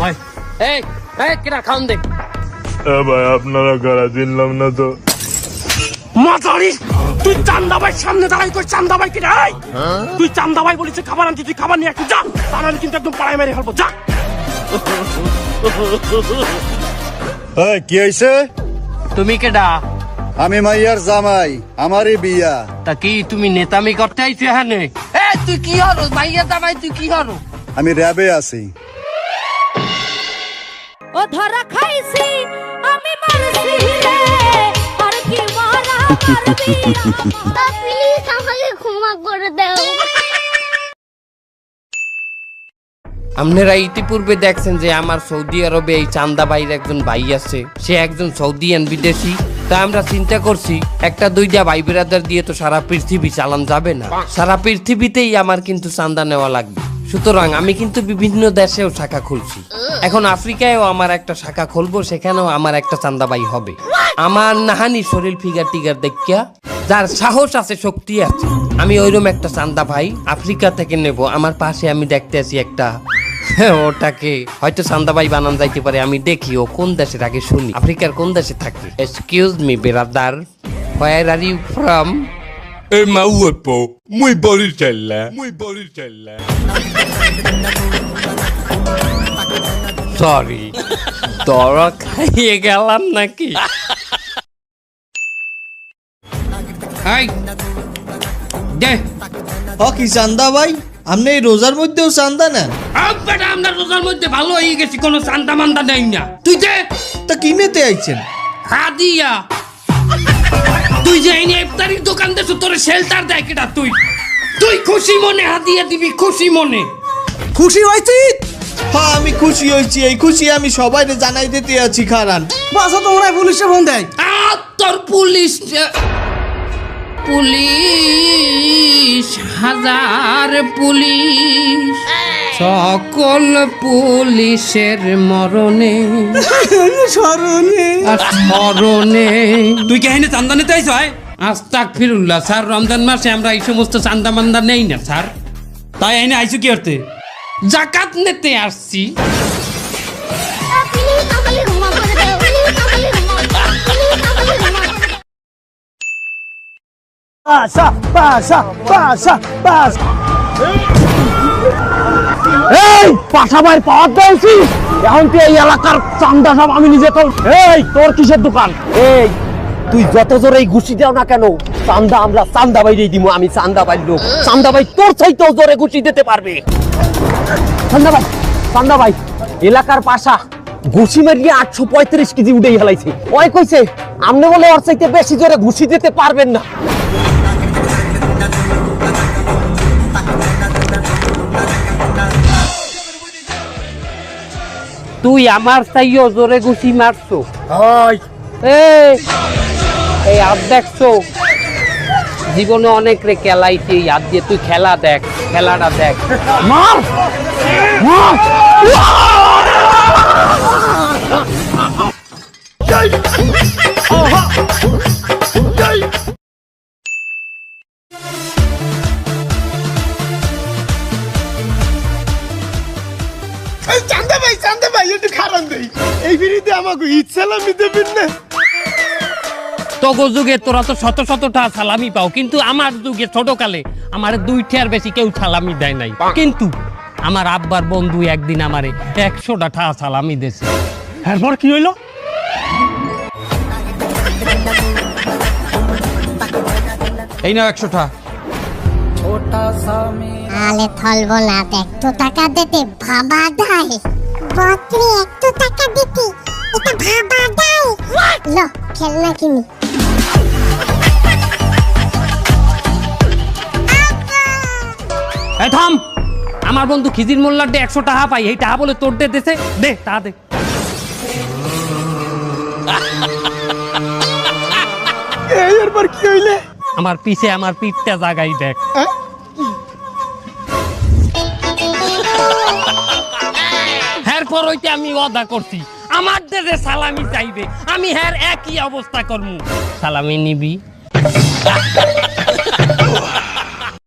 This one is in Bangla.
ভাই এই কিরা খাওন দে ভাই আপনারা গাড়া দিলাম না তো মাতারি তুই চান্দা ভাই সামনে দাঁড়াই কই চান্দা ভাই কিরা তুই চান্দা ভাই বলিস খাবার আনছি তুই খাবার নিয়ে একটু যা তাহলে কিন্তু একদম পাড়ায় মেরে ফেলবো যা কি হয়েছে? তুমি কেডা? আমি মাইয়ার জামাই, আমারই বিয়া। তা কি তুমি নেতামি করতে আইছো এখানে? তুই কি হলো মাইয়া জামাই তুই কি হলো? আমি র্যাবে আছি। ও ধরা খাইছি আমি মারছি রে আর কি মারা মারবি প্লিজ আমাকে ক্ষমা করে দাও। আপনারা ইতিপূর্বে দেখছেন যে আমার সৌদি আরবে এই চান্দা ভাইয়ের একজন ভাই আছে, সে একজন সৌদিয়ান বিদেশি। তা আমরা চিন্তা করছি একটা দুইটা ভাই ব্রাদার দিয়ে তো সারা পৃথিবী চালান যাবে না, সারা পৃথিবীতেই আমার কিন্তু চান্দা নেওয়া লাগবে। সুতরাং আমি কিন্তু বিভিন্ন দেশেও শাখা খুলছি। এখন আফ্রিকায়ও আমার একটা শাখা খুলবো, সেখানেও আমার একটা চান্দা ভাই হবে। আমার নাহানি শরীর ফিগার টিগার দেখিয়া যার সাহস আছে শক্তি আছে, আমি ওইরকম একটা চান্দা ভাই আফ্রিকা থেকে নেব। আমার পাশে আমি দেখতে আছি একটা, ওটাকে হয়তো চান্দা ভাই বানান যাইতে পারে। আমি দেখি ও কোন দেশের, আগে শুনি আফ্রিকার কোন দেশে থাকে। Excuse me brother, where are you from? Mauepo, muy bonitella. Sorry, দরা খাইয়ে গেলাম নাকি? কি চান্দা ভাই, আপনি এই রোজার মধ্যেও চান্দা নেন? আমরা রোজার মধ্যে ভালো হয়ে গেছি, কোনো চান্দা মান্দা নেই না। তুই যে তা কিনেতে আইছেন? হাদিয়া, তুই যে এই ইফতারির দোকান দেছো, তোর শেল্টার দেয় কেটা? তুই খুশি মনে হাদিয়া দিবি, খুশি মনে। খুশি হয়েছি? হ্যাঁ আমি খুশি হয়েছি, এই খুশি আমি সবাই জানাই দিতে আছি। খারান বাসা তো ওরা পুলিশে ফোন দেয়। তোর পুলিশ হাজার পুলিশ, সকল পুলিশের মরণে স্মরণে। তুই কেহিনে চান্দা নিতে আইস? আস্তাগফিরুল্লাহ স্যার, রমজান মাসে আমরা এই সমস্ত চান্দা মান্দা নেই না স্যার। তাই আইনে আইসু কি করতে? জাকাত নিতে আসছি। প্লিজ আমাকে ক্ষমা করে দাও, প্লিজ আমাকে ক্ষমা করে দাও। এই পাশা ভাই পাওয়ার দিয়েছি, এখন তুই এই এলাকার চান্দা সব আমি নিজে তোর। এই তোর কিসের দোকান? এই তুই যত জোরে এই ঘুষি দাও না কেন, চান্দা আমরা চান্দা বাইরে দিব। আমি চান্দা বাইর লোক, চান্দা ভাই তোর চাইতেও জোরে ঘুষি দিতে পারবে। চান্দা ভাই এলাকার পাশা ঘুষি মারিয়ে 835 কেজি উঠে হেলাইছে। ওই কইছে আপনি বলে ওর চাইতে বেশি জোরে ঘুষি দিতে পারবেন না। তুই আমার চাইও জোরে ঘুষি মারছো। এই হাত দেখছো, জীবনে অনেক রে খেলাইছি এই হাত দিয়ে। তুই খেলা দেখ, খেলাটা দেখ। মার মার। চান্দা ভাই একটু খারান দেই, এই বিরিতে আমাকে ঈদ সালামি দেবেন না? তোগো যুগে তোরা তো শত শতটা সালামি পাও, কিন্তু আমার যুগে ছোটকালে আমার 2টার বেশি কেউ সালামি দেয় নাই। কিন্তু আমার আব্বার বন্ধু একদিন আমারে 100টা সালামি দিয়েছে। এরপর কি হইলো? এই নাও 100টা। আলে থলবো না, একটু টাকা দিতে ভাবা দেয়। বকরি একটু টাকা দিতে এটা ভাবা দেয়। লো খেলনা কিনি। এই থাম, আমার বন্ধু খিজির মোল্লার 100 টাকা পাই, এই টাকা বলে তোর দিতেছে। দে টাকা দে। এরপর কি হইলে? আমার পিছে আমার পিঠটা জাগাই দেখ। এরপর হইতে আমি ওয়াদা করছি আমার দেশে সালামি চাইবে, আমি হ্যার একই অবস্থা করবো। সালামি নিবি?